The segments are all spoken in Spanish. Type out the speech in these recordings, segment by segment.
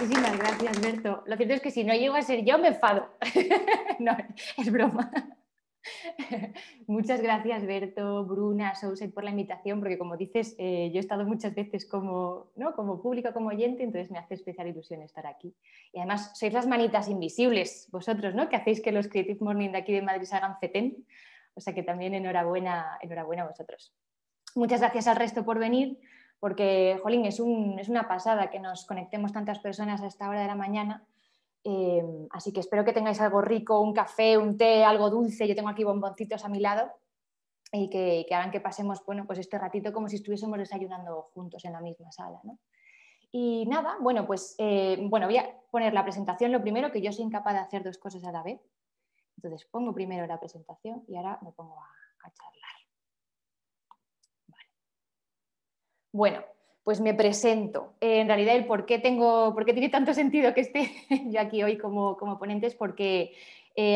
Muchísimas gracias, Berto. Lo cierto es que si no llego a ser yo, me enfado. No, es broma. Muchas gracias, Berto, Bruna, Sousa, por la invitación, porque como dices, yo he estado muchas veces como, ¿no?, como público, como oyente, entonces me hace especial ilusión estar aquí. Y además sois las manitas invisibles, vosotros, ¿no?, que hacéis que los Creative Morning de aquí de Madrid se hagan fetén. O sea que también enhorabuena, enhorabuena a vosotros. Muchas gracias al resto por venir, porque, jolín, es una pasada que nos conectemos tantas personas a esta hora de la mañana. Así que espero que tengáis algo rico, un café, un té, algo dulce. Yo tengo aquí bomboncitos a mi lado y que hagan que pasemos, bueno, pues este ratito como si estuviésemos desayunando juntos en la misma sala, ¿no? Y nada, bueno, pues voy a poner la presentación lo primero, que yo soy incapaz de hacer dos cosas a la vez. Entonces pongo primero la presentación y ahora me pongo a charlar. Vale. Bueno, pues me presento. En realidad el por qué tiene tanto sentido que esté yo aquí hoy como ponente es porque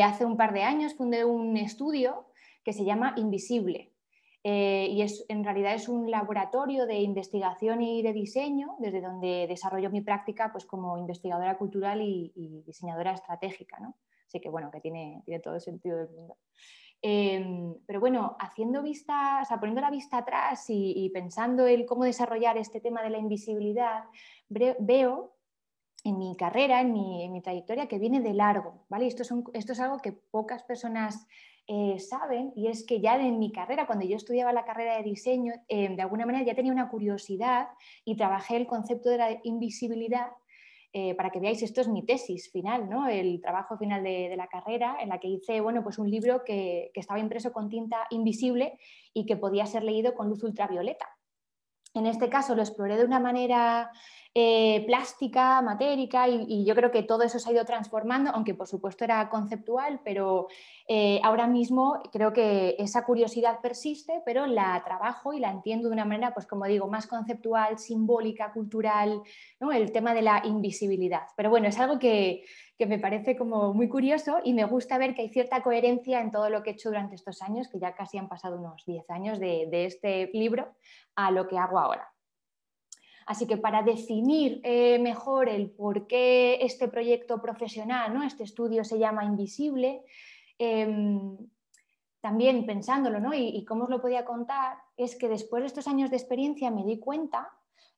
hace un par de años fundé un estudio que se llama Invisible. Y en realidad es un laboratorio de investigación y de diseño desde donde desarrollo mi práctica pues, como investigadora cultural y diseñadora estratégica, ¿no? Así que bueno, que tiene todo el sentido del mundo. Pero bueno, haciendo vista, o sea, poniendo la vista atrás y pensando en cómo desarrollar este tema de la invisibilidad, veo en mi carrera, en mi trayectoria, que viene de largo, ¿vale? Esto es algo que pocas personas saben, y es que ya en mi carrera, cuando yo estudiaba la carrera de diseño, de alguna manera ya tenía una curiosidad y trabajé el concepto de la invisibilidad. Para que veáis, esto es mi tesis final, ¿no? El trabajo final de la carrera, en la que hice pues un libro que estaba impreso con tinta invisible y que podía ser leído con luz ultravioleta. En este caso lo exploré de una manera plástica, matérica, y yo creo que todo eso se ha ido transformando, aunque por supuesto era conceptual, pero ahora mismo creo que esa curiosidad persiste, pero la trabajo y la entiendo de una manera, pues como digo, más conceptual, simbólica, cultural, ¿no? El tema de la invisibilidad. Pero bueno, es algo que me parece como muy curioso y me gusta ver que hay cierta coherencia en todo lo que he hecho durante estos años, que ya casi han pasado unos 10 años de este libro a lo que hago ahora. Así que para definir mejor el por qué este proyecto profesional, ¿no?, este estudio se llama Invisible, también pensándolo, ¿no?, y cómo os lo podía contar, es que después de estos años de experiencia me di cuenta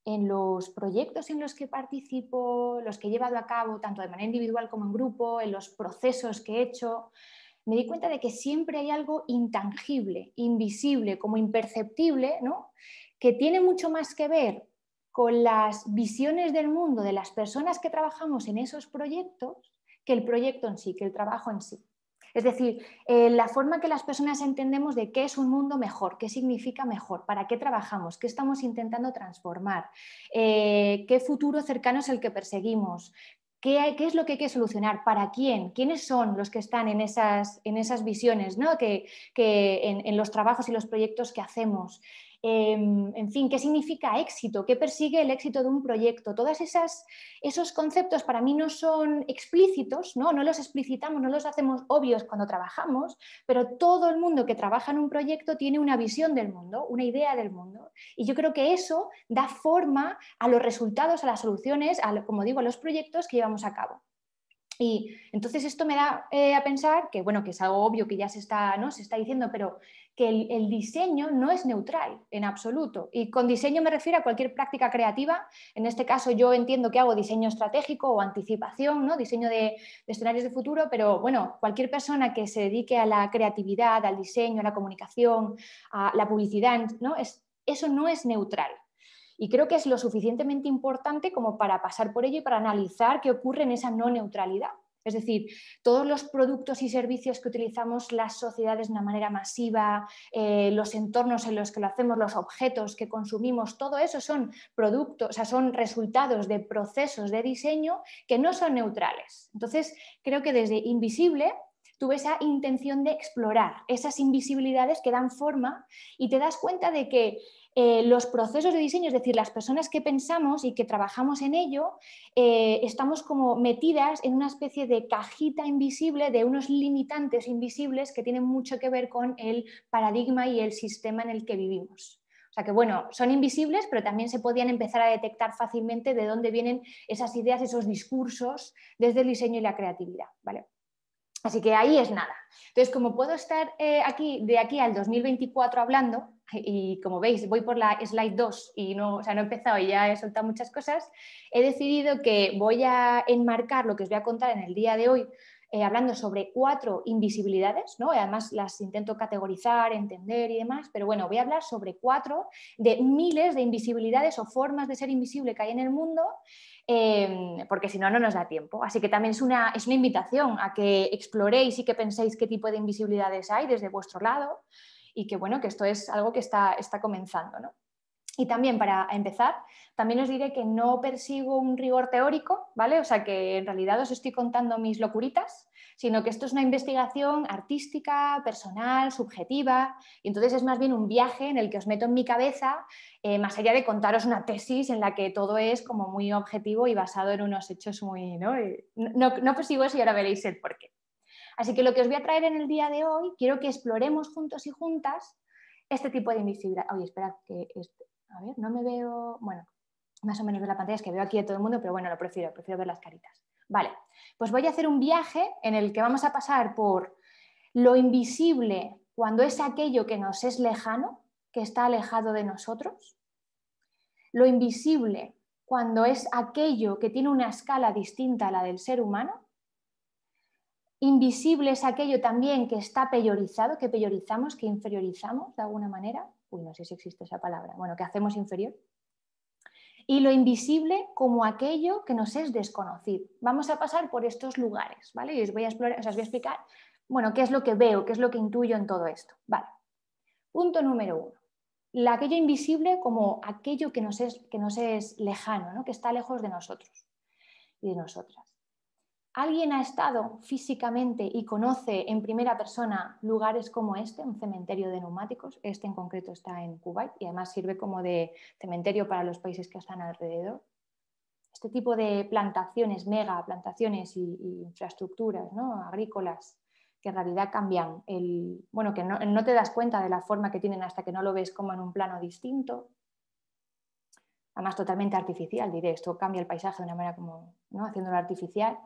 en los proyectos en los que participo, los que he llevado a cabo, tanto de manera individual como en grupo, en los procesos que he hecho, me di cuenta de que siempre hay algo intangible, invisible, como imperceptible, ¿no?, que tiene mucho más que ver con las visiones del mundo de las personas que trabajamos en esos proyectos que el proyecto en sí, que el trabajo en sí. Es decir, la forma que las personas entendemos de qué es un mundo mejor, qué significa mejor, para qué trabajamos, qué estamos intentando transformar, qué futuro cercano es el que perseguimos, qué es lo que hay que solucionar, para quién, quiénes son los que están en esas visiones, ¿no?, que en los trabajos y los proyectos que hacemos. En fin, qué significa éxito, qué persigue el éxito de un proyecto. Todos esos conceptos para mí no son explícitos, ¿no? No los explicitamos, no los hacemos obvios cuando trabajamos, pero todo el mundo que trabaja en un proyecto tiene una visión del mundo, una idea del mundo. Y yo creo que eso da forma a los resultados, a las soluciones, como digo, a los proyectos que llevamos a cabo. Y entonces esto me da a pensar que, bueno, que es algo obvio que ya se está diciendo, pero que el diseño no es neutral en absoluto. Y con diseño me refiero a cualquier práctica creativa. En este caso yo entiendo que hago diseño estratégico o anticipación, ¿no?, diseño de escenarios de futuro, pero bueno, cualquier persona que se dedique a la creatividad, al diseño, a la comunicación, a la publicidad, ¿no?, eso no es neutral. Y creo que es lo suficientemente importante como para pasar por ello y para analizar qué ocurre en esa no neutralidad. Es decir, todos los productos y servicios que utilizamos las sociedades de una manera masiva, los entornos en los que lo hacemos, los objetos que consumimos, todo eso son productos, o sea, son resultados de procesos de diseño que no son neutrales. Entonces, creo que desde Invisible tuve esa intención de explorar esas invisibilidades que dan forma y te das cuenta de que los procesos de diseño, es decir, las personas que pensamos y que trabajamos en ello, estamos como metidas en una especie de cajita invisible de unos limitantes invisibles que tienen mucho que ver con el paradigma y el sistema en el que vivimos. O sea que, bueno, son invisibles, pero también se podían empezar a detectar fácilmente de dónde vienen esas ideas, esos discursos desde el diseño y la creatividad, ¿vale? Así que ahí es nada. Entonces, como puedo estar de aquí al 2024 hablando, y como veis, voy por la slide 2 y no, o sea, no he empezado y ya he soltado muchas cosas, he decidido que voy a enmarcar lo que os voy a contar en el día de hoy hablando sobre 4 invisibilidades, ¿no? Además las intento categorizar, entender y demás, pero bueno, voy a hablar sobre 4 de miles de invisibilidades o formas de ser invisible que hay en el mundo, porque si no, no nos da tiempo. Así que también es una invitación a que exploréis y que penséis qué tipo de invisibilidades hay desde vuestro lado y que, bueno, que esto es algo que está comenzando, ¿no? Y también, para empezar, también os diré que no persigo un rigor teórico, ¿vale? O sea, que en realidad os estoy contando mis locuritas, sino que esto es una investigación artística, personal, subjetiva, y entonces es más bien un viaje en el que os meto en mi cabeza, más allá de contaros una tesis en la que todo es como muy objetivo y basado en unos hechos muy... No persigo eso y ahora veréis el porqué. Así que lo que os voy a traer en el día de hoy, quiero que exploremos juntos y juntas este tipo de invisibilidad. Oye, esperad que... A ver, no me veo... Bueno, más o menos de la pantalla es que veo aquí a todo el mundo, pero bueno, lo prefiero ver las caritas. Vale, pues voy a hacer un viaje en el que vamos a pasar por lo invisible cuando es aquello que nos es lejano, que está alejado de nosotros. Lo invisible cuando es aquello que tiene una escala distinta a la del ser humano. Invisible es aquello también que está peyorizado, que peyorizamos, que inferiorizamos de alguna manera. Uy, no sé si existe esa palabra. Bueno, que hacemos inferior. Y lo invisible como aquello que nos es desconocido. Vamos a pasar por estos lugares, ¿vale? Y os voy a explicar, bueno, qué es lo que veo, qué es lo que intuyo en todo esto. Vale. Punto número 1. Aquello invisible como aquello que nos es lejano, ¿no? Que está lejos de nosotros y de nosotras. ¿Alguien ha estado físicamente y conoce en primera persona lugares como este, un cementerio de neumáticos? Este en concreto está en Kuwait y además sirve como de cementerio para los países que están alrededor. Este tipo de plantaciones, mega plantaciones y infraestructuras, ¿no? Agrícolas, que en realidad cambian bueno, que no te das cuenta de la forma que tienen hasta que no lo ves como en un plano distinto. Además totalmente artificial, diré, esto cambia el paisaje de una manera como, ¿no? Haciéndolo artificial.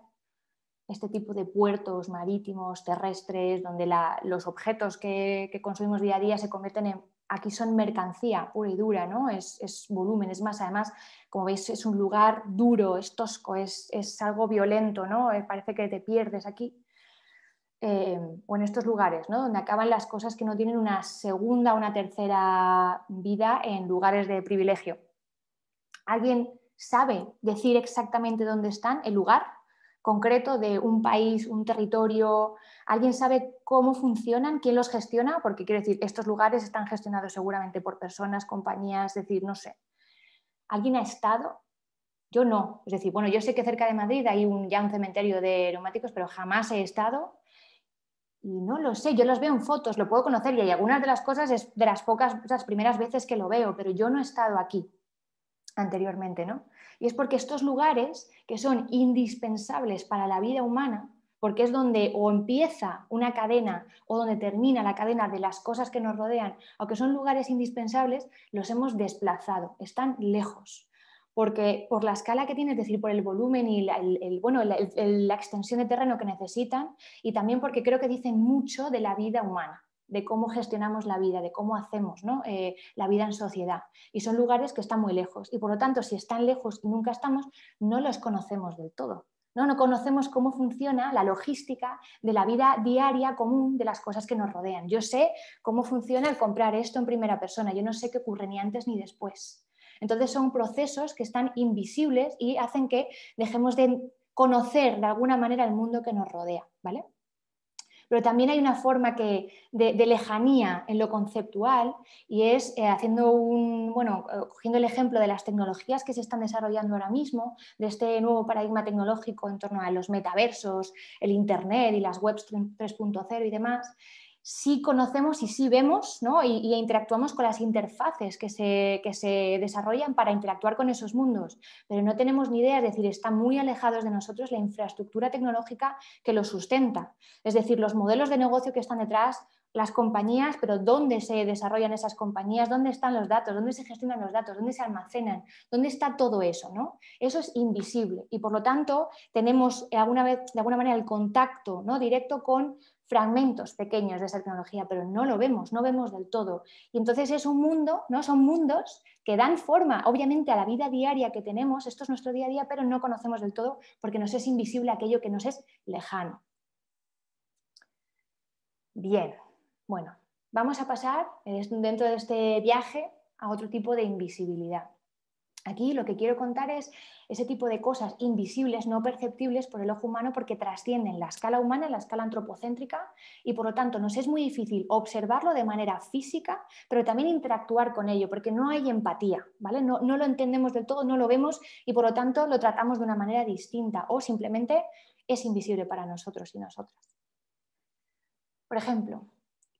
Este tipo de puertos marítimos, terrestres, donde los objetos que consumimos día a día se convierten en, aquí son mercancía pura y dura, ¿no? Es volumen, es más, además, como veis, es un lugar duro, es tosco, es algo violento, ¿no? Parece que te pierdes aquí. O en estos lugares, ¿no? Donde acaban las cosas que no tienen una segunda o una tercera vida en lugares de privilegio. ¿Alguien sabe decir exactamente dónde están, el lugar concreto de un país, un territorio? ¿Alguien sabe cómo funcionan, quién los gestiona? Porque quiero decir, estos lugares están gestionados seguramente por personas, compañías, es decir, no sé. ¿Alguien ha estado? Yo no. Es decir, bueno, yo sé que cerca de Madrid hay ya un cementerio de neumáticos, pero jamás he estado y no lo sé. Yo los veo en fotos, lo puedo conocer y hay algunas de las cosas es de las primeras veces que lo veo, pero yo no he estado aquí anteriormente, ¿no? Y es porque estos lugares que son indispensables para la vida humana, porque es donde o empieza una cadena o donde termina la cadena de las cosas que nos rodean, aunque son lugares indispensables, los hemos desplazado, están lejos. Porque por la escala que tienen, es decir, por el volumen y la extensión de terreno que necesitan, y también porque creo que dicen mucho de la vida humana, de cómo gestionamos la vida, de cómo hacemos, ¿no? La vida en sociedad. Y son lugares que están muy lejos. Y por lo tanto, si están lejos y nunca estamos, no los conocemos del todo. No conocemos cómo funciona la logística de la vida diaria común de las cosas que nos rodean. Yo sé cómo funciona el comprar esto en primera persona. Yo no sé qué ocurre ni antes ni después. Entonces son procesos que están invisibles y hacen que dejemos de conocer de alguna manera el mundo que nos rodea, ¿vale? Pero también hay una forma de lejanía en lo conceptual y es cogiendo el ejemplo de las tecnologías que se están desarrollando ahora mismo, de este nuevo paradigma tecnológico en torno a los metaversos, el Internet y las webs 3.0 y demás. Sí conocemos y sí vemos, ¿no? y interactuamos con las interfaces que se desarrollan para interactuar con esos mundos, pero no tenemos ni idea, es decir, están muy alejados de nosotros la infraestructura tecnológica que los sustenta. Es decir, los modelos de negocio que están detrás, las compañías, pero dónde se desarrollan esas compañías, dónde están los datos, dónde se gestionan los datos, dónde se almacenan, dónde está todo eso, ¿no? Eso es invisible y por lo tanto tenemos de alguna manera el contacto, ¿no?, directo con fragmentos pequeños de esa tecnología, pero no lo vemos, no vemos del todo. Y entonces es un mundo, ¿no?, son mundos que dan forma, obviamente, a la vida diaria que tenemos, esto es nuestro día a día, pero no conocemos del todo porque nos es invisible aquello que nos es lejano. Bien, bueno, vamos a pasar dentro de este viaje a otro tipo de invisibilidad. Aquí lo que quiero contar es ese tipo de cosas invisibles, no perceptibles por el ojo humano porque trascienden la escala humana, la escala antropocéntrica y por lo tanto nos es muy difícil observarlo de manera física, pero también interactuar con ello porque no hay empatía, ¿vale? No lo entendemos del todo, no lo vemos y por lo tanto lo tratamos de una manera distinta o simplemente es invisible para nosotros y nosotras. Por ejemplo,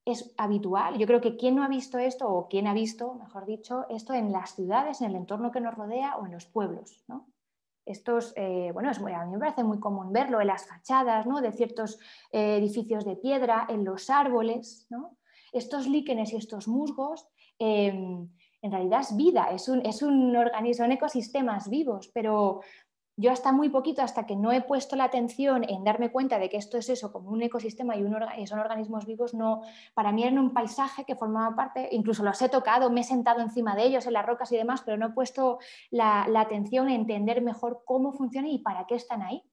es habitual, yo creo que quien no ha visto esto, o quien ha visto, mejor dicho, esto en las ciudades, en el entorno que nos rodea o en los pueblos, ¿no? Estos, bueno, a mí me parece muy común verlo en las fachadas, ¿no?, de ciertos edificios de piedra, en los árboles, ¿no? Estos líquenes y estos musgos, en realidad es vida, es un organismo, son ecosistemas vivos, pero yo hasta muy poquito, hasta que no he puesto la atención en darme cuenta de que esto es eso, como un ecosistema y son organismos vivos, no, para mí era un paisaje que formaba parte, incluso los he tocado, me he sentado encima de ellos, en las rocas y demás, pero no he puesto la atención en entender mejor cómo funcionan y para qué están ahí.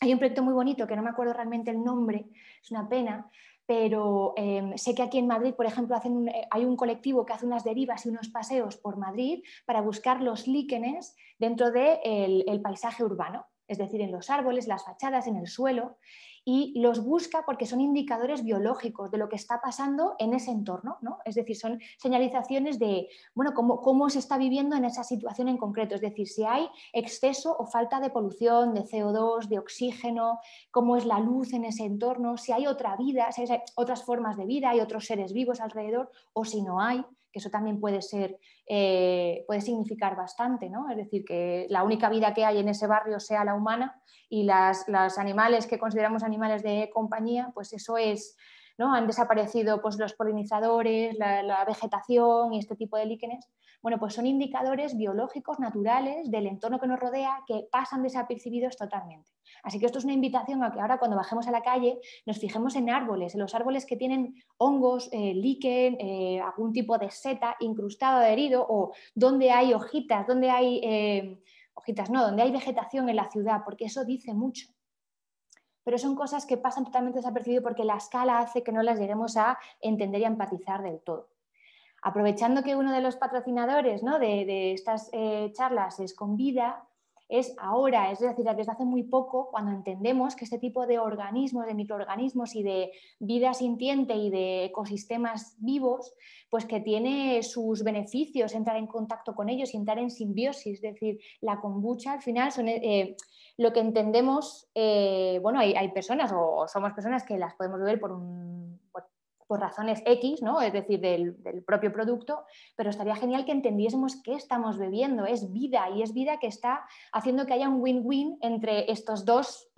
Hay un proyecto muy bonito que no me acuerdo realmente el nombre, es una pena, pero sé que aquí en Madrid, por ejemplo, hay un colectivo que hace unas derivas y unos paseos por Madrid para buscar los líquenes dentro del paisaje urbano, es decir, en los árboles, las fachadas, en el suelo, y los busca porque son indicadores biológicos de lo que está pasando en ese entorno, ¿no? Es decir, son señalizaciones de, bueno, cómo se está viviendo en esa situación en concreto, es decir, si hay exceso o falta de polución, de CO2, de oxígeno, cómo es la luz en ese entorno, si hay otra vida, si hay otras formas de vida, hay otros seres vivos alrededor, o si no hay, que eso también puede significar bastante, ¿no? Es decir, que la única vida que hay en ese barrio sea la humana y los animales que consideramos animales de compañía, pues eso es, ¿no? Han desaparecido pues, los polinizadores, la vegetación y este tipo de líquenes. Bueno, pues son indicadores biológicos, naturales, del entorno que nos rodea que pasan desapercibidos totalmente. Así que esto es una invitación a que ahora cuando bajemos a la calle nos fijemos en los árboles que tienen hongos, líquen, algún tipo de seta incrustado, adherido, o donde hay hojitas, donde hay donde hay vegetación en la ciudad, porque eso dice mucho. Pero son cosas que pasan totalmente desapercibidas porque la escala hace que no las lleguemos a entender y a empatizar del todo. Aprovechando que uno de los patrocinadores, ¿no?, de estas charlas es Convida, es ahora, es decir, desde hace muy poco, cuando entendemos que este tipo de organismos, de microorganismos y de vida sintiente y de ecosistemas vivos, pues que tiene sus beneficios entrar en contacto con ellos y entrar en simbiosis, es decir, la kombucha al final son lo que entendemos, bueno, hay personas o somos personas que las podemos beber por razones X, ¿no?, es decir, del propio producto, pero estaría genial que entendiésemos qué estamos bebiendo, es vida y es vida que está haciendo que haya un win-win entre estos dos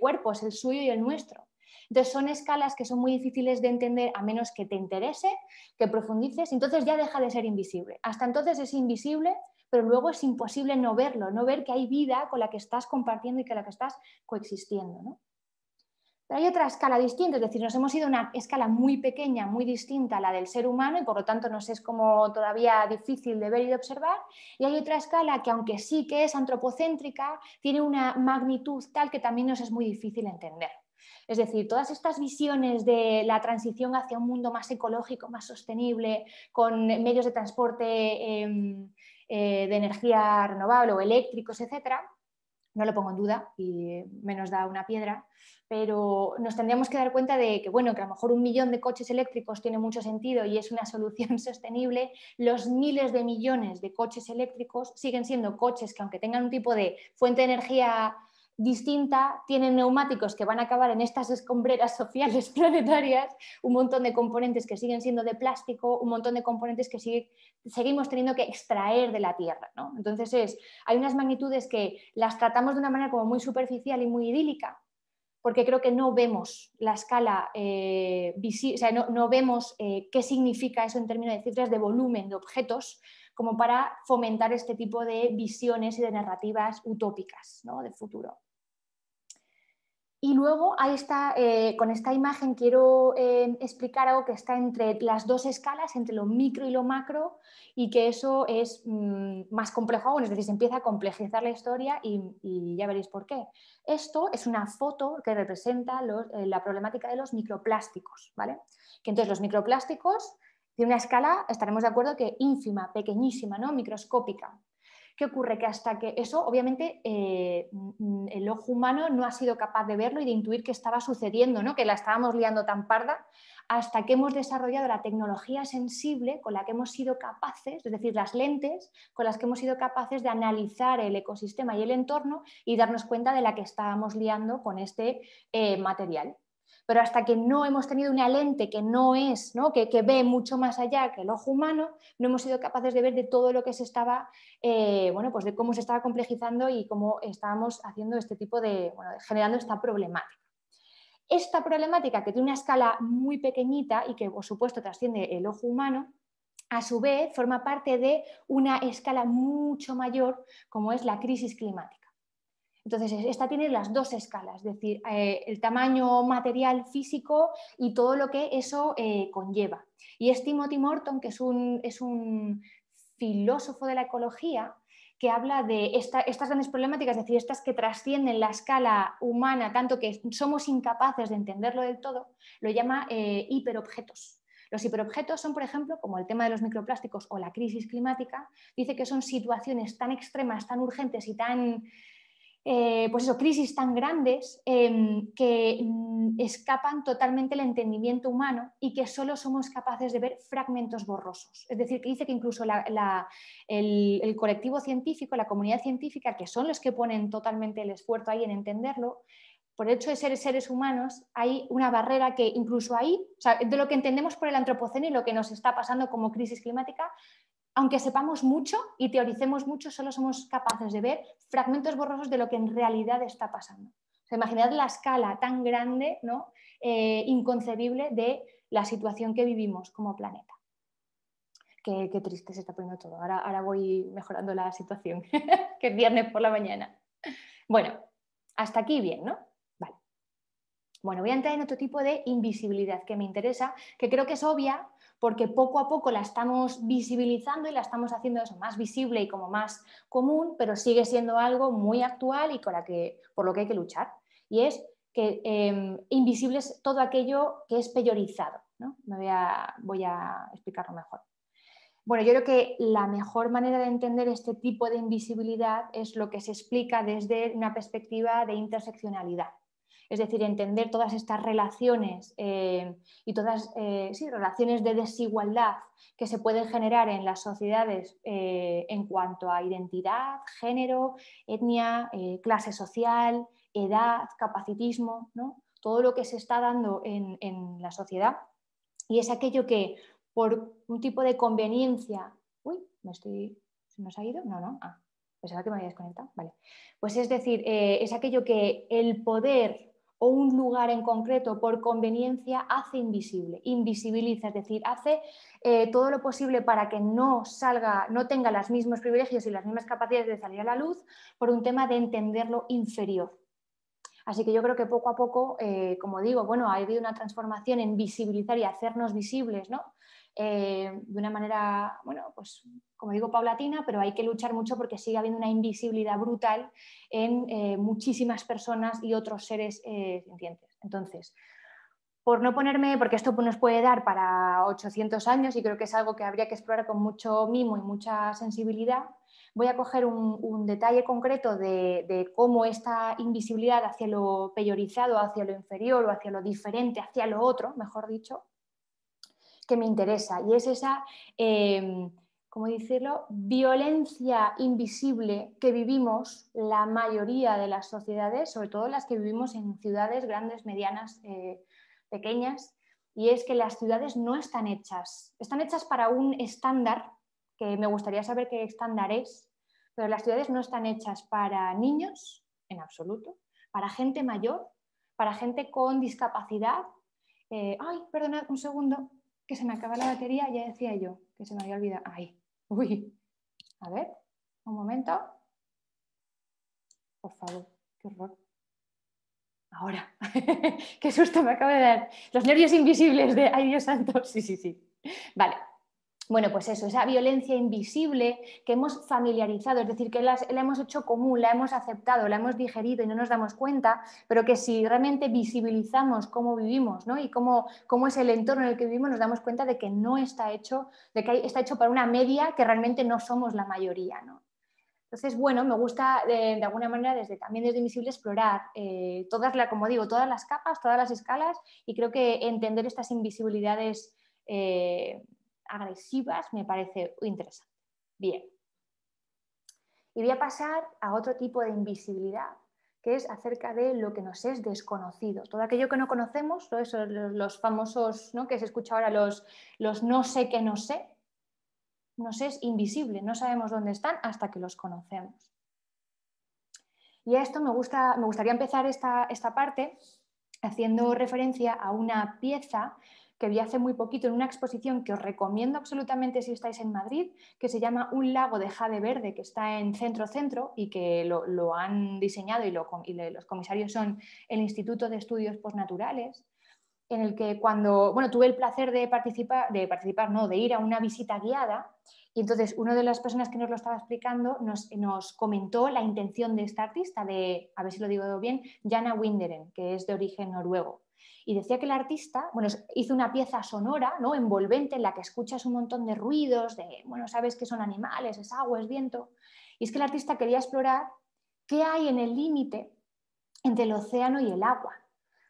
cuerpos, el suyo y el nuestro. Entonces son escalas que son muy difíciles de entender a menos que te interese, que profundices, entonces ya deja de ser invisible. Hasta entonces es invisible, pero luego es imposible no verlo, no ver que hay vida con la que estás compartiendo y con la que estás coexistiendo, ¿no? Pero hay otra escala distinta, es decir, nos hemos ido a una escala muy pequeña, muy distinta a la del ser humano y por lo tanto nos es como todavía difícil de ver y de observar. Y hay otra escala que aunque sí que es antropocéntrica, tiene una magnitud tal que también nos es muy difícil entender. Es decir, todas estas visiones de la transición hacia un mundo más ecológico, más sostenible, con medios de transporte de energía renovable o eléctricos, etcétera, no lo pongo en duda y menos da una piedra, pero nos tendríamos que dar cuenta de que, bueno, que a lo mejor 1 millón de coches eléctricos tiene mucho sentido y es una solución sostenible. Los miles de millones de coches eléctricos siguen siendo coches que, aunque tengan un tipo de fuente de energía distinta, tienen neumáticos que van a acabar en estas escombreras sociales planetarias, un montón de componentes que siguen siendo de plástico, un montón de componentes que seguimos teniendo que extraer de la Tierra, ¿no? Entonces hay unas magnitudes que las tratamos de una manera como muy superficial y muy idílica, porque creo que no vemos la escala visible, o sea, no vemos qué significa eso en términos de cifras de volumen de objetos, como para fomentar este tipo de visiones y de narrativas utópicas, ¿no?, de futuro. Y luego ahí está, con esta imagen quiero explicar algo que está entre las dos escalas, entre lo micro y lo macro, y que eso es más complejo aún, es decir, se empieza a complejizar la historia y ya veréis por qué. Esto es una foto que representa la problemática de los microplásticos, ¿vale? Que entonces los microplásticos de una escala, estaremos de acuerdo que ínfima, pequeñísima, ¿no?, microscópica. ¿Qué ocurre? Que hasta que eso, obviamente, el ojo humano no ha sido capaz de verlo y de intuir que estaba sucediendo, ¿no?, que la estábamos liando tan parda, hasta que hemos desarrollado la tecnología sensible con la que hemos sido capaces, es decir, las lentes con las que hemos sido capaces de analizar el ecosistema y el entorno y darnos cuenta de la que estábamos liando con este material. Pero hasta que no hemos tenido una lente que no es, ¿no?, que ve mucho más allá que el ojo humano, no hemos sido capaces de ver de todo lo que se estaba, bueno, pues de cómo se estaba complejizando y cómo estábamos haciendo este tipo de, bueno, generando esta problemática. Esta problemática, que tiene una escala muy pequeñita y que por supuesto trasciende el ojo humano, a su vez forma parte de una escala mucho mayor, como es la crisis climática. Entonces, esta tiene las dos escalas, es decir, el tamaño material físico y todo lo que eso conlleva. Y es Timothy Morton, que es un filósofo de la ecología, que habla de estas grandes problemáticas, es decir, estas que trascienden la escala humana, tanto que somos incapaces de entenderlo del todo, lo llama hiperobjetos. Los hiperobjetos son, por ejemplo, como el tema de los microplásticos o la crisis climática, dice que son situaciones tan extremas, tan urgentes y tan... pues eso, crisis tan grandes que escapan totalmente el entendimiento humano y que solo somos capaces de ver fragmentos borrosos. Es decir, que dice que incluso el colectivo científico, la comunidad científica, que son los que ponen totalmente el esfuerzo ahí en entenderlo, por el hecho de ser seres humanos, hay una barrera que incluso ahí, o sea, de lo que entendemos por el antropoceno y lo que nos está pasando como crisis climática, aunque sepamos mucho y teoricemos mucho, solo somos capaces de ver fragmentos borrosos de lo que en realidad está pasando. O sea, imaginad la escala tan grande, ¿no?, inconcebible de la situación que vivimos como planeta. Qué triste se está poniendo todo. Ahora voy mejorando la situación, que es viernes por la mañana. Bueno, hasta aquí bien, ¿no? Vale. Bueno, voy a entrar en otro tipo de invisibilidad que me interesa, que creo que es obvia, porque poco a poco la estamos visibilizando y la estamos haciendo eso más visible y como más común, pero sigue siendo algo muy actual y por lo que hay que luchar. Y es que invisible es todo aquello que es peyorizado, ¿no? Voy a explicarlo mejor. Bueno, yo creo que la mejor manera de entender este tipo de invisibilidad es lo que se explica desde una perspectiva de interseccionalidad. Es decir, entender todas estas relaciones y todas relaciones de desigualdad que se pueden generar en las sociedades en cuanto a identidad, género, etnia, clase social, edad, capacitismo, ¿no? Todo lo que se está dando en la sociedad, y es aquello que por un tipo de conveniencia... Uy, ¿se nos ha ido? No. Pensaba que me había desconectado. Vale. Pues es decir, es aquello que el poder o un lugar en concreto por conveniencia hace invisible, invisibiliza, es decir, hace todo lo posible para que no tenga los mismos privilegios y las mismas capacidades de salir a la luz por un tema de entenderlo inferior. Así que yo creo que poco a poco, como digo, bueno, ha habido una transformación en visibilizar y hacernos visibles, ¿no? De una manera, bueno, pues como digo, paulatina, pero hay que luchar mucho porque sigue habiendo una invisibilidad brutal en muchísimas personas y otros seres sintientes. Entonces, por no ponerme, porque esto nos puede dar para 800 años y creo que es algo que habría que explorar con mucho mimo y mucha sensibilidad, voy a coger un detalle concreto de cómo esta invisibilidad hacia lo peyorizado, hacia lo inferior o hacia lo diferente, hacia lo otro, mejor dicho, que me interesa, y es esa, ¿cómo decirlo?, violencia invisible que vivimos la mayoría de las sociedades, sobre todo las que vivimos en ciudades grandes, medianas, pequeñas, y es que las ciudades no están hechas para un estándar, que me gustaría saber qué estándar es, pero las ciudades no están hechas para niños, en absoluto, para gente mayor, para gente con discapacidad. Ay, perdonad un segundo, que se me acaba la batería, ya decía yo, que se me había olvidado. Ay, uy, a ver, un momento. Por favor, qué horror. Ahora, qué susto me acaba de dar. Los nervios invisibles de, ay Dios santo, sí, sí, sí. Vale, bueno, pues eso, esa violencia invisible que hemos familiarizado, es decir, que la hemos hecho común, la hemos aceptado, la hemos digerido y no nos damos cuenta, pero que si realmente visibilizamos cómo vivimos, ¿no? Y cómo es el entorno en el que vivimos, nos damos cuenta de que no está hecho, de que está hecho para una media que realmente no somos la mayoría, ¿no? Entonces, bueno, me gusta de alguna manera también desde Invisible explorar como digo, todas las capas, todas las escalas, y creo que entender estas invisibilidades agresivas me parece interesante. Bien. Y voy a pasar a otro tipo de invisibilidad, que es acerca de lo que nos es desconocido. Todo aquello que no conocemos, todo eso, los famosos, ¿no?, que se escucha ahora, los no sé que no sé, nos es invisible, no sabemos dónde están hasta que los conocemos. Y a esto me gustaría empezar esta parte haciendo referencia a una pieza que vi hace muy poquito en una exposición que os recomiendo absolutamente si estáis en Madrid, que se llama Un lago de jade verde, que está en Centro y que lo han diseñado y los comisarios son el Instituto de Estudios Postnaturales, en el que tuve el placer de ir a una visita guiada, y entonces una de las personas que nos lo estaba explicando nos comentó la intención de esta artista, a ver si lo digo bien, Jana Winderen, que es de origen noruego. Y decía que el artista, hizo una pieza sonora, ¿no?, envolvente, en la que escuchas un montón de ruidos, sabes que son animales, es agua, es viento. Y es que el artista quería explorar qué hay en el límite entre el océano y el agua,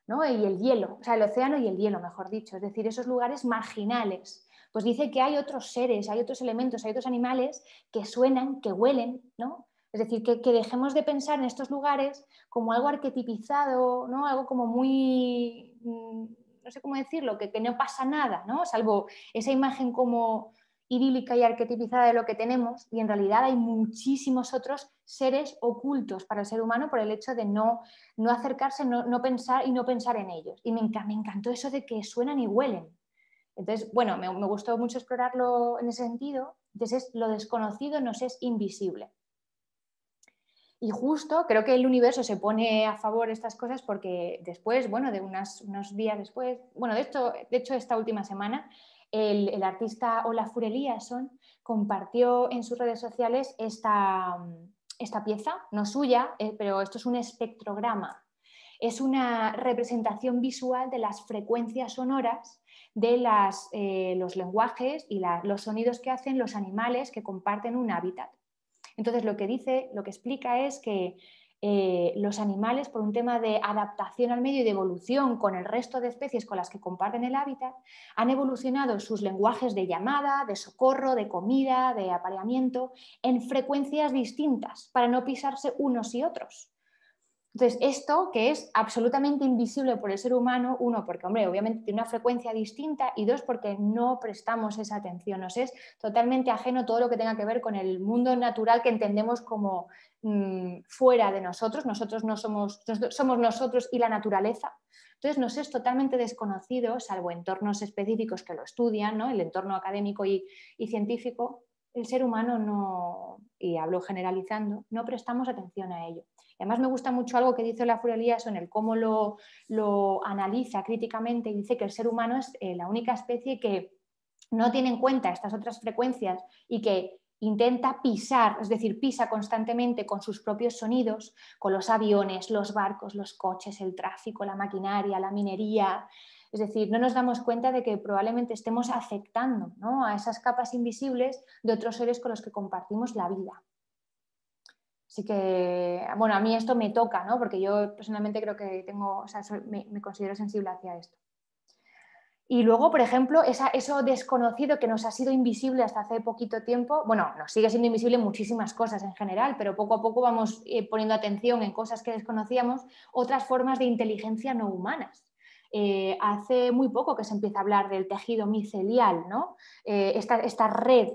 ¿no?, y el hielo, o sea, el océano y el hielo, mejor dicho, es decir, esos lugares marginales. Pues dice que hay otros seres, hay otros elementos, hay otros animales que suenan, que huelen, ¿no? Es decir, que dejemos de pensar en estos lugares como algo arquetipizado, ¿no?, algo como muy, no sé cómo decirlo, que no pasa nada, ¿no?, salvo esa imagen como idílica y arquetipizada de lo que tenemos, y en realidad hay muchísimos otros seres ocultos para el ser humano por el hecho de no acercarse, no pensar y no pensar en ellos. Y me encantó eso de que suenan y huelen. Entonces, bueno, me gustó mucho explorarlo en ese sentido. Entonces, lo desconocido nos es invisible. Y justo creo que el universo se pone a favor de estas cosas porque después, de unos días después, de hecho esta última semana, el artista Olafur Eliasson compartió en sus redes sociales esta pieza, no suya, pero esto es un espectrograma. Es una representación visual de las frecuencias sonoras de los lenguajes y los sonidos que hacen los animales que comparten un hábitat. Entonces, lo que explica es que los animales, por un tema de adaptación al medio y de evolución con el resto de especies con las que comparten el hábitat, han evolucionado sus lenguajes de llamada, de socorro, de comida, de apareamiento, en frecuencias distintas para no pisarse unos y otros. Entonces, esto que es absolutamente invisible por el ser humano, uno, porque, obviamente tiene una frecuencia distinta, y dos, porque no prestamos esa atención. Nos es totalmente ajeno todo lo que tenga que ver con el mundo natural que entendemos como fuera de nosotros. Nosotros no somos nosotros y la naturaleza. Entonces, nos es totalmente desconocido, salvo entornos específicos que lo estudian, ¿no?, el entorno académico y científico. El ser humano no, y hablo generalizando, no prestamos atención a ello. Además, me gusta mucho algo que dice Olafur Eliasson, el cómo lo analiza críticamente, y dice que el ser humano es la única especie que no tiene en cuenta estas otras frecuencias y que intenta pisar, es decir, pisa constantemente con sus propios sonidos, con los aviones, los barcos, los coches, el tráfico, la maquinaria, la minería. Es decir, no nos damos cuenta de que probablemente estemos afectando, ¿no?, a esas capas invisibles de otros seres con los que compartimos la vida. Así que, a mí esto me toca, ¿no?, porque yo personalmente creo que me considero sensible hacia esto. Y luego, por ejemplo, eso desconocido que nos ha sido invisible hasta hace poquito tiempo, nos sigue siendo invisible muchísimas cosas en general, pero poco a poco vamos poniendo atención en cosas que desconocíamos, otras formas de inteligencia no humanas. Hace muy poco que se empieza a hablar del tejido micelial, ¿no? Esta red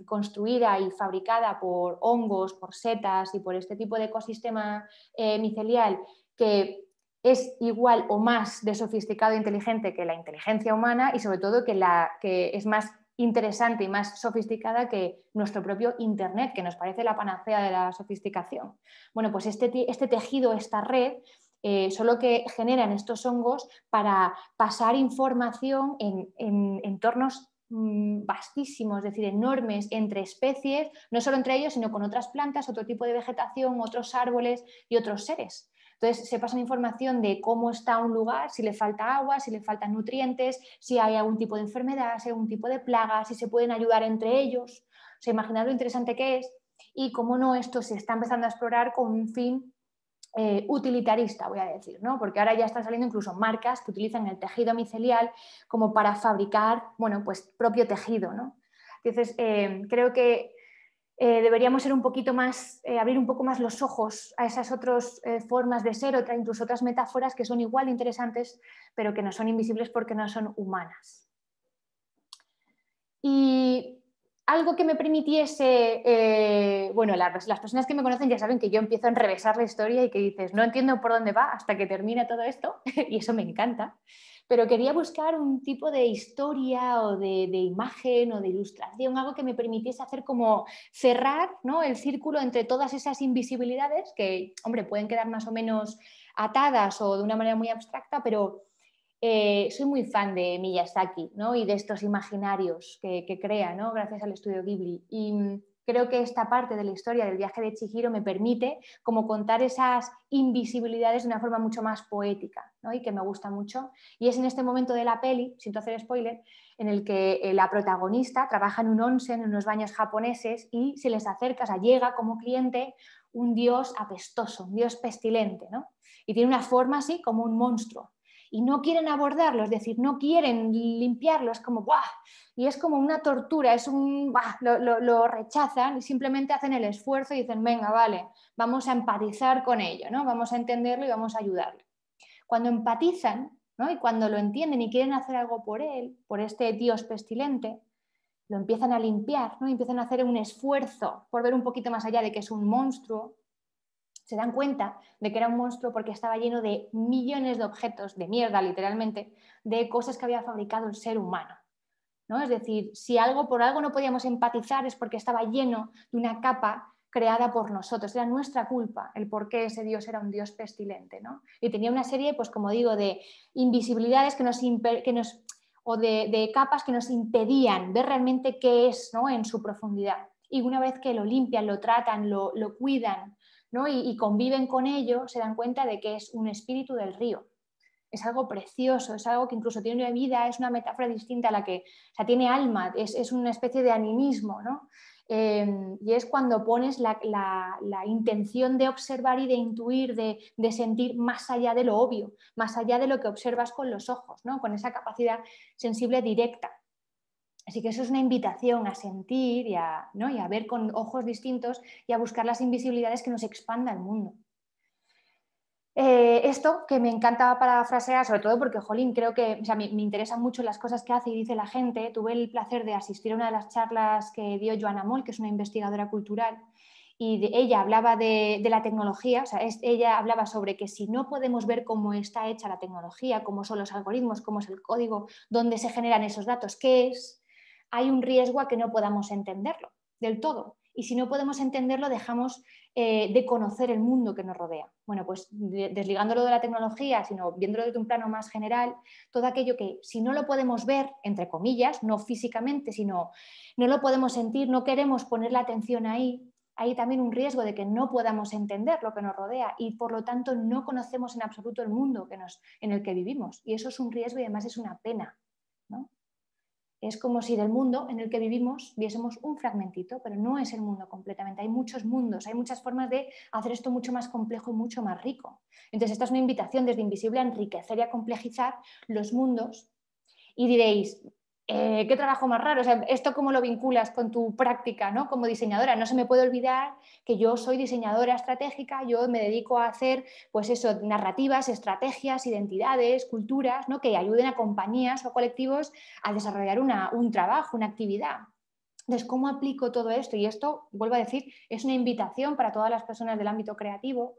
construida y fabricada por hongos, por setas y por este tipo de ecosistema micelial que es igual o más de sofisticado e inteligente que la inteligencia humana y sobre todo que es más interesante y más sofisticada que nuestro propio Internet, que nos parece la panacea de la sofisticación. Bueno, pues este tejido, esta red, son lo que generan estos hongos para pasar información en entornos vastísimos, es decir, enormes entre especies, no solo entre ellos, sino con otras plantas, otro tipo de vegetación, otros árboles y otros seres. Entonces se pasa información de cómo está un lugar, si le falta agua, si le faltan nutrientes, si hay algún tipo de enfermedad, si hay algún tipo de plaga, si se pueden ayudar entre ellos. O sea, imaginad lo interesante que es y cómo no esto se está empezando a explorar con un fin utilitarista, voy a decir, ¿no? Porque ahora ya están saliendo incluso marcas que utilizan el tejido micelial como para fabricar, bueno, pues propio tejido, ¿no? Entonces, creo que deberíamos ser un poquito más, abrir un poco más los ojos a esas otras formas de ser, incluso otras metáforas que son igual de interesantes, pero que no son invisibles porque no son humanas. Y algo que me permitiese, bueno, las personas que me conocen ya saben que yo empiezo a enrevesar la historia y que dices, no entiendo por dónde va hasta que termina todo esto, y eso me encanta, pero quería buscar un tipo de historia o de imagen o de ilustración, algo que me permitiese hacer como cerrar, ¿no?, el círculo entre todas esas invisibilidades que, hombre, pueden quedar más o menos atadas o de una manera muy abstracta, pero soy muy fan de Miyazaki, ¿no?, y de estos imaginarios que crea, ¿no?, gracias al estudio Ghibli. Y creo que esta parte de la historia del viaje de Chihiro me permite como contar esas invisibilidades de una forma mucho más poética, ¿no?, y que me gusta mucho. Y es en este momento de la peli, sin hacer spoiler, en el que la protagonista trabaja en un onsen, en unos baños japoneses, y se les acerca, o sea, llega como cliente un dios apestoso, un dios pestilente, ¿no?, y tiene una forma así como un monstruo. Y no quieren abordarlo, es decir, no quieren limpiarlo, es como ¡buah! Y es como una tortura, es un ¡buah! Lo rechazan y simplemente hacen el esfuerzo y dicen, venga, vale, vamos a empatizar con ello, ¿no?, vamos a entenderlo y vamos a ayudarle. Cuando empatizan, ¿no?, y cuando lo entienden y quieren hacer algo por él, por este dios pestilente, lo empiezan a limpiar, ¿no?, y empiezan a hacer un esfuerzo por ver un poquito más allá de que es un monstruo. Se dan cuenta de que era un monstruo porque estaba lleno de millones de objetos, de mierda literalmente, de cosas que había fabricado el ser humano, ¿no? Es decir, si por algo no podíamos empatizar es porque estaba lleno de una capa creada por nosotros, era nuestra culpa el por qué ese dios era un dios pestilente, ¿no? Y tenía una serie, pues como digo, de invisibilidades o de capas que nos impedían ver realmente qué es, ¿no?, en su profundidad. Y una vez que lo limpian, lo tratan, lo cuidan, ¿no?, y conviven con ello, se dan cuenta de que es un espíritu del río. Es algo precioso, es algo que incluso tiene una vida, es una metáfora distinta a la que, o sea, tiene alma, es una especie de animismo, ¿no? Y es cuando pones la intención de observar y de intuir, de sentir más allá de lo obvio, más allá de lo que observas con los ojos, ¿no?, con esa capacidad sensible directa. Así que eso es una invitación a sentir ¿no?, y a ver con ojos distintos y a buscar las invisibilidades que nos expanda el mundo. Esto que me encanta parafrasear, sobre todo porque, jolín, creo que, o sea, me interesan mucho las cosas que hace y dice la gente. Tuve el placer de asistir a una de las charlas que dio Joana Moll, que es una investigadora cultural, y ella hablaba de la tecnología, o sea, ella hablaba sobre que si no podemos ver cómo está hecha la tecnología, cómo son los algoritmos, cómo es el código, dónde se generan esos datos, qué es, hay un riesgo a que no podamos entenderlo del todo. Y si no podemos entenderlo, dejamos de conocer el mundo que nos rodea. Bueno, pues desligándolo de la tecnología, sino viéndolo desde un plano más general, todo aquello que si no lo podemos ver, entre comillas, no físicamente, sino no lo podemos sentir, no queremos poner la atención ahí, hay también un riesgo de que no podamos entender lo que nos rodea y por lo tanto no conocemos en absoluto el mundo en el que vivimos. Y eso es un riesgo y además es una pena, ¿no? Es como si del mundo en el que vivimos viésemos un fragmentito, pero no es el mundo completamente. Hay muchos mundos, hay muchas formas de hacer esto mucho más complejo y mucho más rico. Entonces, esta es una invitación desde Invisible a enriquecer y a complejizar los mundos. Y diréis, ¿qué trabajo más raro? O sea, ¿esto cómo lo vinculas con tu práctica, ¿no?, como diseñadora? No se me puede olvidar que yo soy diseñadora estratégica, yo me dedico a hacer, pues eso, narrativas, estrategias, identidades, culturas, ¿no?, que ayuden a compañías o colectivos a desarrollar un trabajo, una actividad. Entonces, ¿cómo aplico todo esto? Y esto, vuelvo a decir, es una invitación para todas las personas del ámbito creativo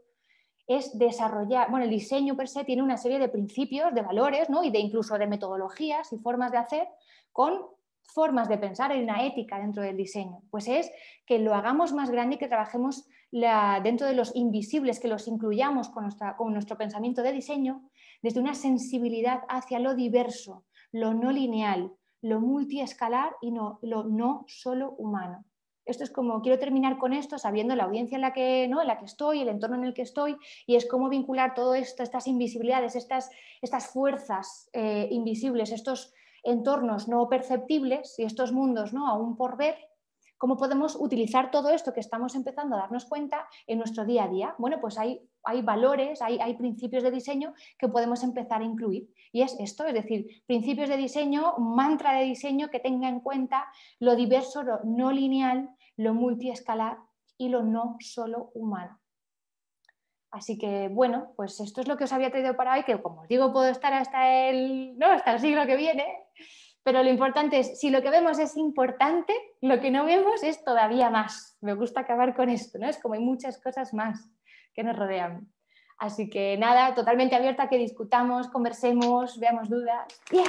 es desarrollar, bueno, el diseño per se tiene una serie de principios, de valores, ¿no? Y de incluso de metodologías y formas de hacer con formas de pensar, hay una ética dentro del diseño. Pues es que lo hagamos más grande y que trabajemos dentro de los invisibles, que los incluyamos con nuestro pensamiento de diseño desde una sensibilidad hacia lo diverso, lo no lineal, lo multiescalar y lo no solo humano. Esto es como, quiero terminar con esto sabiendo la audiencia en la que, ¿no? en la que estoy, el entorno en el que estoy, y es cómo vincular todo esto, estas invisibilidades, estas fuerzas invisibles, estos entornos no perceptibles y estos mundos, ¿no? aún por ver, cómo podemos utilizar todo esto que estamos empezando a darnos cuenta en nuestro día a día. Bueno, pues hay valores, hay principios de diseño que podemos empezar a incluir. Y es esto, es decir, principios de diseño, un mantra de diseño que tenga en cuenta lo diverso, lo no lineal, lo multiescalar y lo no solo humano. Así que, bueno, pues esto es lo que os había traído para hoy, que como os digo, puedo estar hasta el siglo que viene, pero lo importante es, si lo que vemos es importante, lo que no vemos es todavía más. Me gusta acabar con esto, ¿no? Es como hay muchas cosas más que nos rodean. Así que nada, totalmente abierta a que discutamos, conversemos, veamos dudas. ¡Yeah!